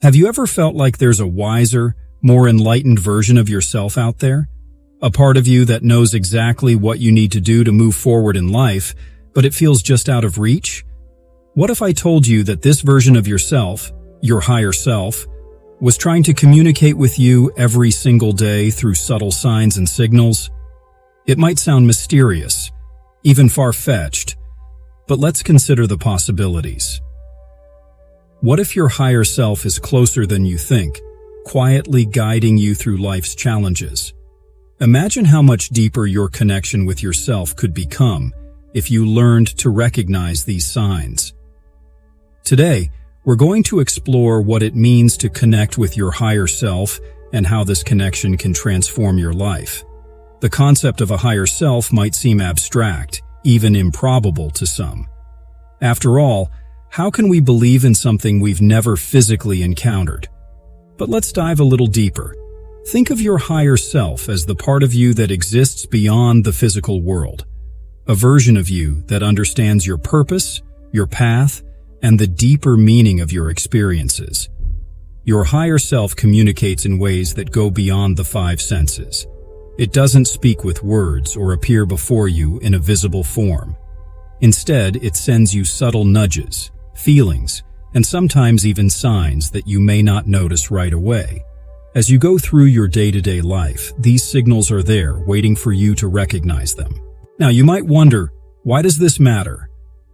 Have you ever felt like there's a wiser, more enlightened version of yourself out there? A part of you that knows exactly what you need to do to move forward in life, but it feels just out of reach? What if I told you that this version of yourself, your higher self, was trying to communicate with you every single day through subtle signs and signals? It might sound mysterious, even far-fetched, but let's consider the possibilities. What if your higher self is closer than you think, quietly guiding you through life's challenges? Imagine how much deeper your connection with yourself could become if you learned to recognize these signs. Today, we're going to explore what it means to connect with your higher self and how this connection can transform your life. The concept of a higher self might seem abstract, even improbable to some. After all, how can we believe in something we've never physically encountered? But let's dive a little deeper. Think of your higher self as the part of you that exists beyond the physical world. A version of you that understands your purpose, your path, and the deeper meaning of your experiences. Your higher self communicates in ways that go beyond the five senses. It doesn't speak with words or appear before you in a visible form. Instead, it sends you subtle nudges, feelings, and sometimes even signs that you may not notice right away. As you go through your day-to-day life, these signals are there, waiting for you to recognize them. Now, you might wonder, why does this matter?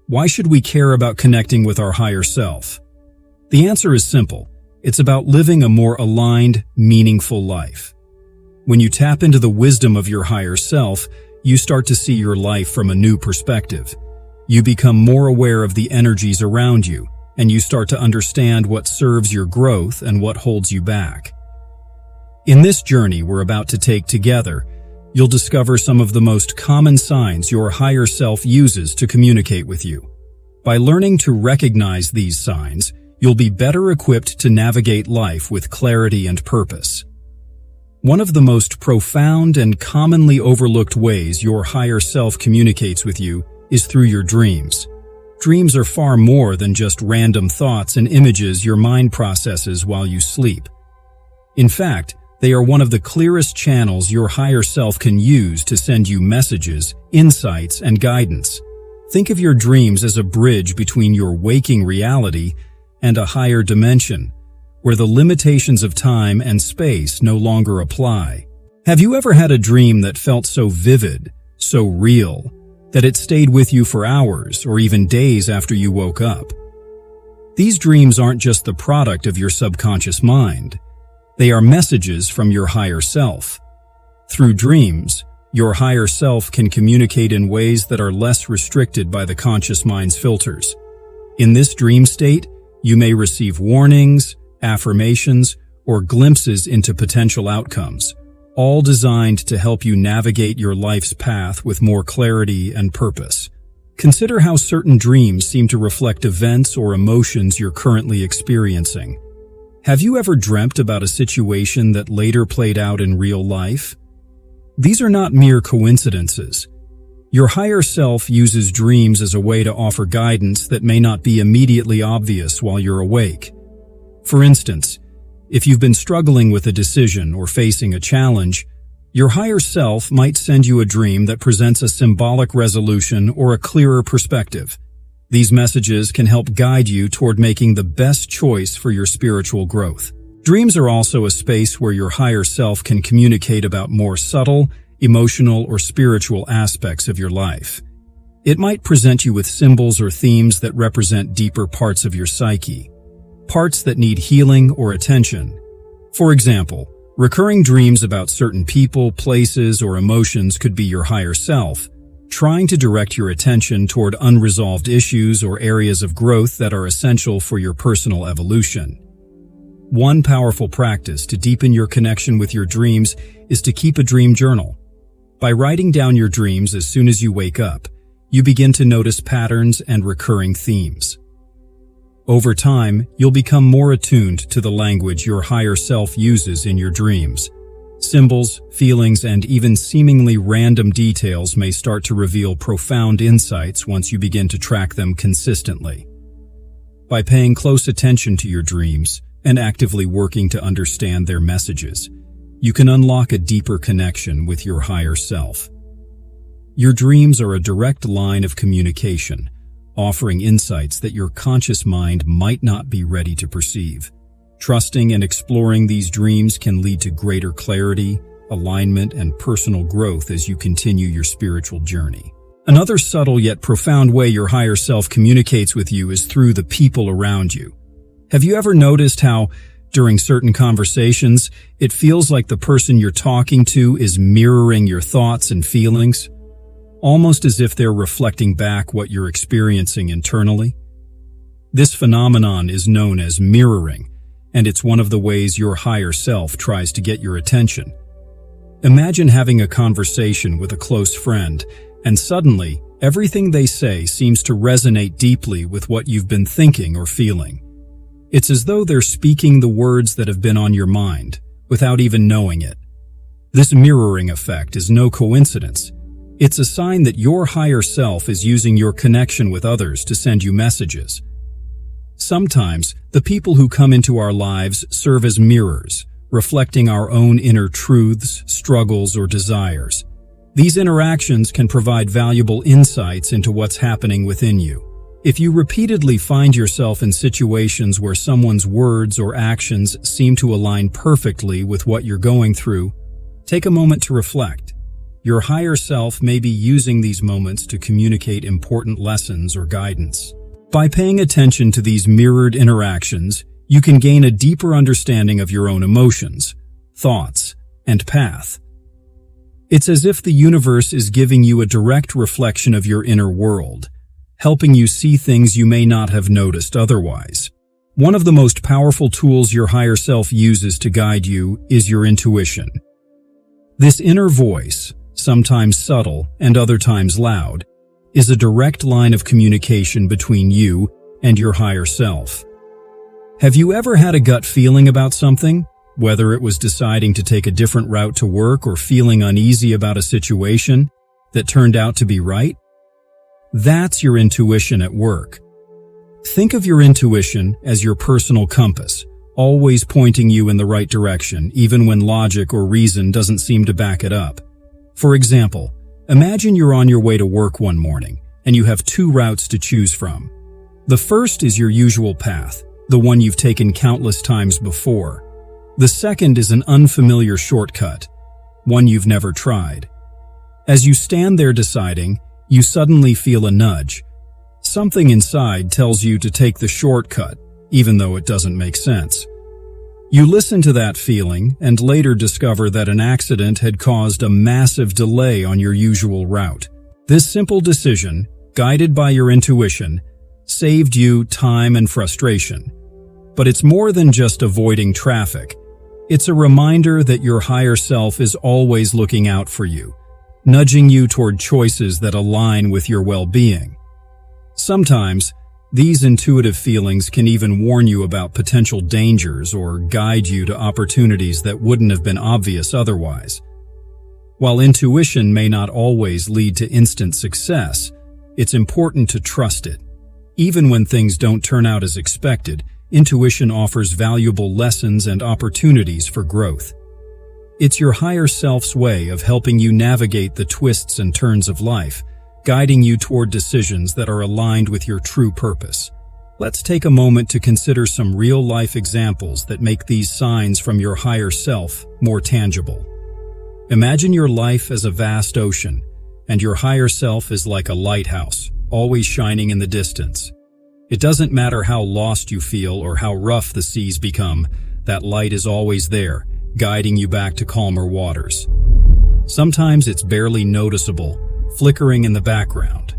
Why should we care about connecting with our higher self? The answer is simple. It's about living a more aligned, meaningful life. When you tap into the wisdom of your higher self, you start to see your life from a new perspective. You become more aware of the energies around you, and you start to understand what serves your growth and what holds you back. In this journey we're about to take together, you'll discover some of the most common signs your higher self uses to communicate with you. By learning to recognize these signs, you'll be better equipped to navigate life with clarity and purpose. One of the most profound and commonly overlooked ways your higher self communicates with you is through your dreams. Dreams are far more than just random thoughts and images your mind processes while you sleep. In fact, they are one of the clearest channels your higher self can use to send you messages, insights, and guidance. Think of your dreams as a bridge between your waking reality and a higher dimension, where the limitations of time and space no longer apply. Have you ever had a dream that felt so vivid, so real, that it stayed with you for hours or even days after you woke up? These dreams aren't just the product of your subconscious mind. They are messages from your higher self. Through dreams, your higher self can communicate in ways that are less restricted by the conscious mind's filters. In this dream state, you may receive warnings, affirmations, or glimpses into potential outcomes, all designed to help you navigate your life's path with more clarity and purpose. Consider how certain dreams seem to reflect events or emotions you're currently experiencing. Have you ever dreamt about a situation that later played out in real life? These are not mere coincidences. Your higher self uses dreams as a way to offer guidance that may not be immediately obvious while you're awake. For instance, if you've been struggling with a decision or facing a challenge, your higher self might send you a dream that presents a symbolic resolution or a clearer perspective. These messages can help guide you toward making the best choice for your spiritual growth. Dreams are also a space where your higher self can communicate about more subtle, emotional, or spiritual aspects of your life. It might present you with symbols or themes that represent deeper parts of your psyche, parts that need healing or attention. For example, recurring dreams about certain people, places, or emotions could be your higher self, trying to direct your attention toward unresolved issues or areas of growth that are essential for your personal evolution. One powerful practice to deepen your connection with your dreams is to keep a dream journal. By writing down your dreams as soon as you wake up, you begin to notice patterns and recurring themes. Over time, you'll become more attuned to the language your higher self uses in your dreams. Symbols, feelings, and even seemingly random details may start to reveal profound insights once you begin to track them consistently. By paying close attention to your dreams and actively working to understand their messages, you can unlock a deeper connection with your higher self. Your dreams are a direct line of communication, offering insights that your conscious mind might not be ready to perceive. Trusting and exploring these dreams can lead to greater clarity, alignment, and personal growth as you continue your spiritual journey. Another subtle yet profound way your higher self communicates with you is through the people around you. Have you ever noticed how, during certain conversations, it feels like the person you're talking to is mirroring your thoughts and feelings, almost as if they're reflecting back what you're experiencing internally? This phenomenon is known as mirroring, and it's one of the ways your higher self tries to get your attention. Imagine having a conversation with a close friend, and suddenly, everything they say seems to resonate deeply with what you've been thinking or feeling. It's as though they're speaking the words that have been on your mind, without even knowing it. This mirroring effect is no coincidence. It's a sign that your higher self is using your connection with others to send you messages. Sometimes, the people who come into our lives serve as mirrors, reflecting our own inner truths, struggles, or desires. These interactions can provide valuable insights into what's happening within you. If you repeatedly find yourself in situations where someone's words or actions seem to align perfectly with what you're going through, take a moment to reflect. Your higher self may be using these moments to communicate important lessons or guidance. By paying attention to these mirrored interactions, you can gain a deeper understanding of your own emotions, thoughts, and path. It's as if the universe is giving you a direct reflection of your inner world, helping you see things you may not have noticed otherwise. One of the most powerful tools your higher self uses to guide you is your intuition. This inner voice, sometimes subtle and other times loud, is a direct line of communication between you and your higher self. Have you ever had a gut feeling about something, whether it was deciding to take a different route to work or feeling uneasy about a situation that turned out to be right? That's your intuition at work. Think of your intuition as your personal compass, always pointing you in the right direction, even when logic or reason doesn't seem to back it up. For example, imagine you're on your way to work one morning, and you have two routes to choose from. The first is your usual path, the one you've taken countless times before. The second is an unfamiliar shortcut, one you've never tried. As you stand there deciding, you suddenly feel a nudge. Something inside tells you to take the shortcut, even though it doesn't make sense. You listen to that feeling and later discover that an accident had caused a massive delay on your usual route. This simple decision, guided by your intuition, saved you time and frustration. But it's more than just avoiding traffic. It's a reminder that your higher self is always looking out for you, nudging you toward choices that align with your well-being. Sometimes, these intuitive feelings can even warn you about potential dangers or guide you to opportunities that wouldn't have been obvious otherwise. While intuition may not always lead to instant success, it's important to trust it. Even when things don't turn out as expected, intuition offers valuable lessons and opportunities for growth. It's your higher self's way of helping you navigate the twists and turns of life, guiding you toward decisions that are aligned with your true purpose. Let's take a moment to consider some real-life examples that make these signs from your higher self more tangible. Imagine your life as a vast ocean, and your higher self is like a lighthouse, always shining in the distance. It doesn't matter how lost you feel or how rough the seas become, that light is always there, guiding you back to calmer waters. Sometimes it's barely noticeable, flickering in the background.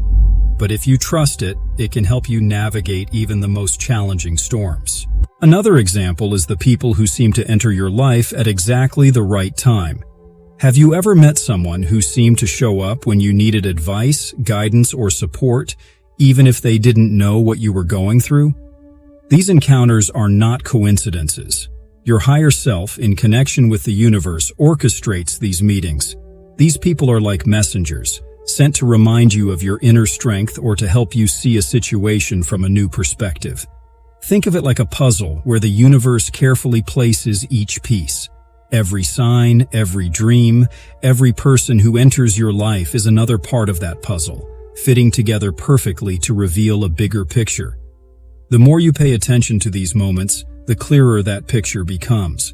But if you trust it, it can help you navigate even the most challenging storms. Another example is the people who seem to enter your life at exactly the right time. Have you ever met someone who seemed to show up when you needed advice, guidance, or support, even if they didn't know what you were going through? These encounters are not coincidences. Your higher self, in connection with the universe, orchestrates these meetings. These people are like messengers, sent to remind you of your inner strength or to help you see a situation from a new perspective. Think of it like a puzzle where the universe carefully places each piece. Every sign, every dream, every person who enters your life is another part of that puzzle, fitting together perfectly to reveal a bigger picture. The more you pay attention to these moments, the clearer that picture becomes.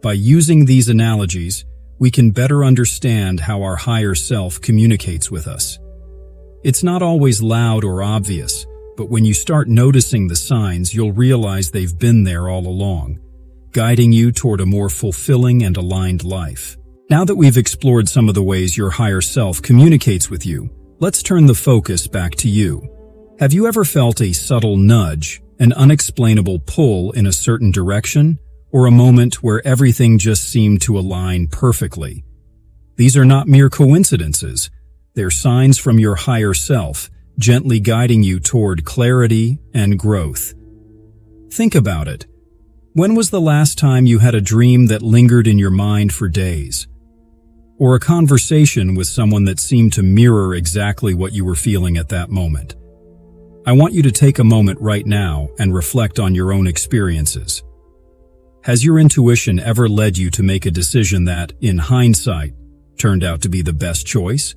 By using these analogies, we can better understand how our higher self communicates with us. It's not always loud or obvious, but when you start noticing the signs, you'll realize they've been there all along, guiding you toward a more fulfilling and aligned life. Now that we've explored some of the ways your higher self communicates with you, let's turn the focus back to you. Have you ever felt a subtle nudge, an unexplainable pull in a certain direction, or a moment where everything just seemed to align perfectly? These are not mere coincidences. They're signs from your higher self, gently guiding you toward clarity and growth. Think about it. When was the last time you had a dream that lingered in your mind for days? Or a conversation with someone that seemed to mirror exactly what you were feeling at that moment? I want you to take a moment right now and reflect on your own experiences. Has your intuition ever led you to make a decision that, in hindsight, turned out to be the best choice?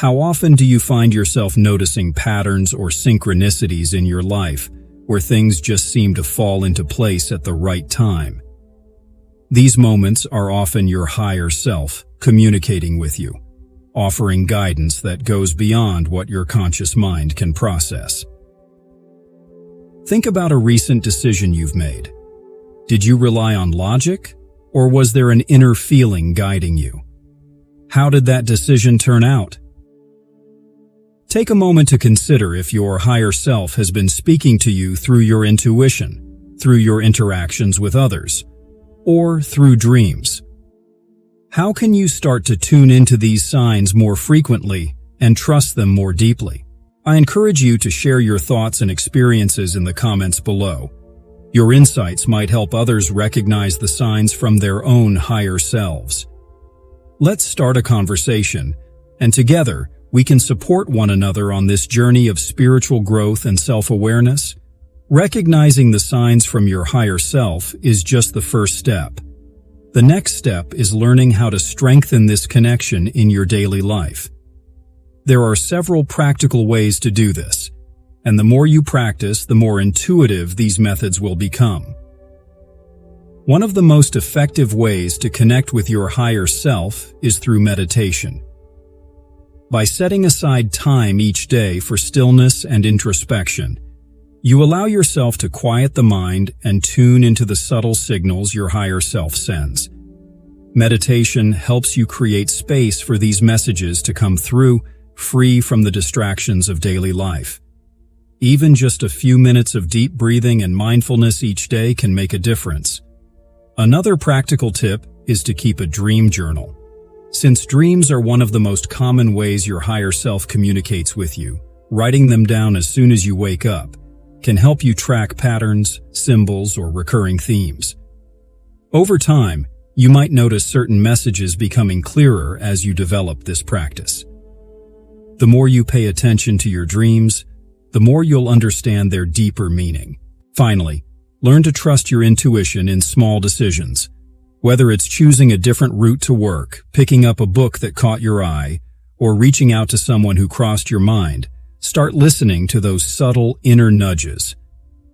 How often do you find yourself noticing patterns or synchronicities in your life where things just seem to fall into place at the right time? These moments are often your higher self communicating with you, offering guidance that goes beyond what your conscious mind can process. Think about a recent decision you've made. Did you rely on logic, or was there an inner feeling guiding you? How did that decision turn out? Take a moment to consider if your higher self has been speaking to you through your intuition, through your interactions with others, or through dreams. How can you start to tune into these signs more frequently and trust them more deeply? I encourage you to share your thoughts and experiences in the comments below. Your insights might help others recognize the signs from their own higher selves. Let's start a conversation, and together we can support one another on this journey of spiritual growth and self-awareness. Recognizing the signs from your higher self is just the first step. The next step is learning how to strengthen this connection in your daily life. There are several practical ways to do this, and the more you practice, the more intuitive these methods will become. One of the most effective ways to connect with your higher self is through meditation. By setting aside time each day for stillness and introspection, you allow yourself to quiet the mind and tune into the subtle signals your higher self sends. Meditation helps you create space for these messages to come through, free from the distractions of daily life. Even just a few minutes of deep breathing and mindfulness each day can make a difference. Another practical tip is to keep a dream journal. Since dreams are one of the most common ways your higher self communicates with you, writing them down as soon as you wake up can help you track patterns, symbols, or recurring themes. Over time, you might notice certain messages becoming clearer as you develop this practice. The more you pay attention to your dreams, the more you'll understand their deeper meaning. Finally, learn to trust your intuition in small decisions. Whether it's choosing a different route to work, picking up a book that caught your eye, or reaching out to someone who crossed your mind, start listening to those subtle inner nudges.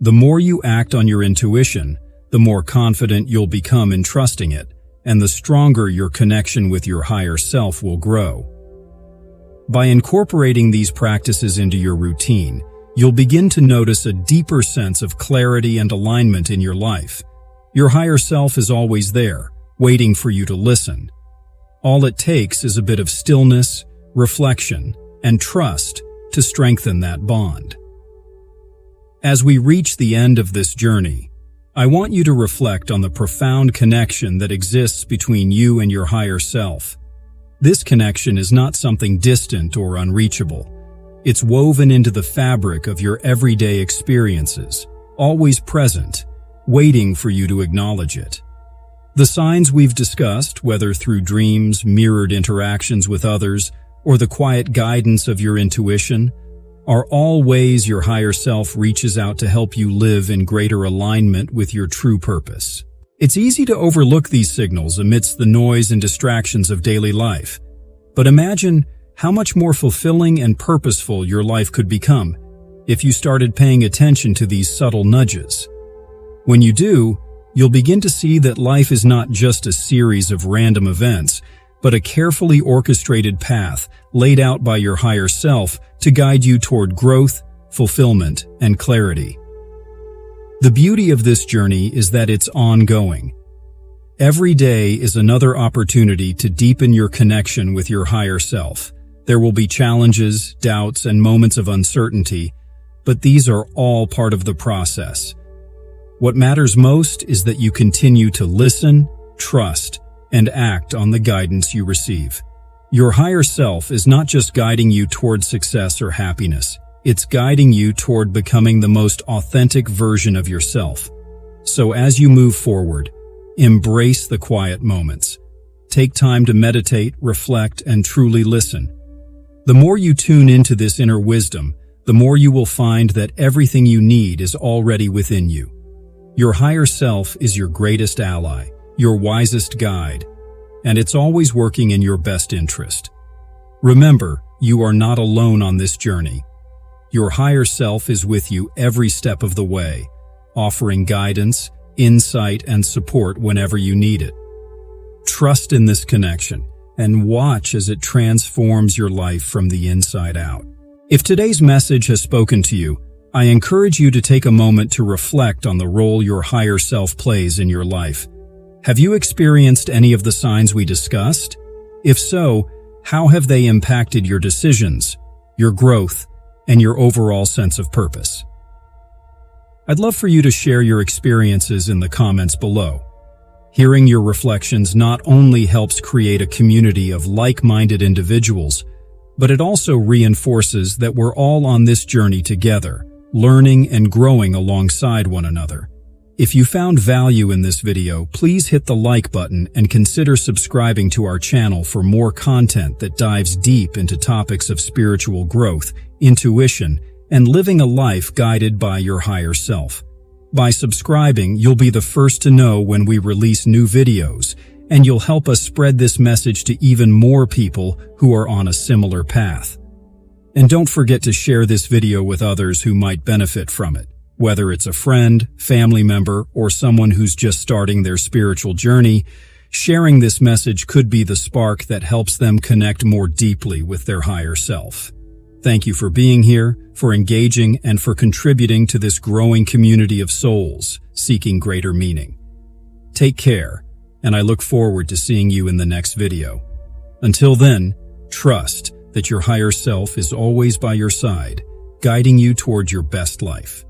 The more you act on your intuition, the more confident you'll become in trusting it, and the stronger your connection with your higher self will grow. By incorporating these practices into your routine, you'll begin to notice a deeper sense of clarity and alignment in your life. Your higher self is always there, waiting for you to listen. All it takes is a bit of stillness, reflection, and trust to strengthen that bond. As we reach the end of this journey, I want you to reflect on the profound connection that exists between you and your higher self. This connection is not something distant or unreachable. It's woven into the fabric of your everyday experiences, always present, waiting for you to acknowledge it. The signs we've discussed, whether through dreams, mirrored interactions with others, or the quiet guidance of your intuition, are all ways your higher self reaches out to help you live in greater alignment with your true purpose. It's easy to overlook these signals amidst the noise and distractions of daily life. But imagine how much more fulfilling and purposeful your life could become if you started paying attention to these subtle nudges. When you do, you'll begin to see that life is not just a series of random events, but a carefully orchestrated path laid out by your higher self to guide you toward growth, fulfillment, and clarity. The beauty of this journey is that it's ongoing. Every day is another opportunity to deepen your connection with your higher self. There will be challenges, doubts, and moments of uncertainty, but these are all part of the process. What matters most is that you continue to listen, trust, and act on the guidance you receive. Your higher self is not just guiding you toward success or happiness, it's guiding you toward becoming the most authentic version of yourself. So as you move forward, embrace the quiet moments. Take time to meditate, reflect, and truly listen. The more you tune into this inner wisdom, the more you will find that everything you need is already within you. Your higher self is your greatest ally, your wisest guide, and it's always working in your best interest. Remember, you are not alone on this journey. Your higher self is with you every step of the way, offering guidance, insight, and support whenever you need it. Trust in this connection and watch as it transforms your life from the inside out. If today's message has spoken to you, I encourage you to take a moment to reflect on the role your higher self plays in your life. Have you experienced any of the signs we discussed? If so, how have they impacted your decisions, your growth, and your overall sense of purpose? I'd love for you to share your experiences in the comments below. Hearing your reflections not only helps create a community of like-minded individuals, but it also reinforces that we're all on this journey together, learning and growing alongside one another. If you found value in this video, please hit the like button and consider subscribing to our channel for more content that dives deep into topics of spiritual growth, intuition, and living a life guided by your higher self. By subscribing, you'll be the first to know when we release new videos, and you'll help us spread this message to even more people who are on a similar path. And don't forget to share this video with others who might benefit from it. Whether it's a friend, family member, or someone who's just starting their spiritual journey, sharing this message could be the spark that helps them connect more deeply with their higher self. Thank you for being here, for engaging, and for contributing to this growing community of souls seeking greater meaning. Take care, and I look forward to seeing you in the next video. Until then, trust that your higher self is always by your side, guiding you toward your best life.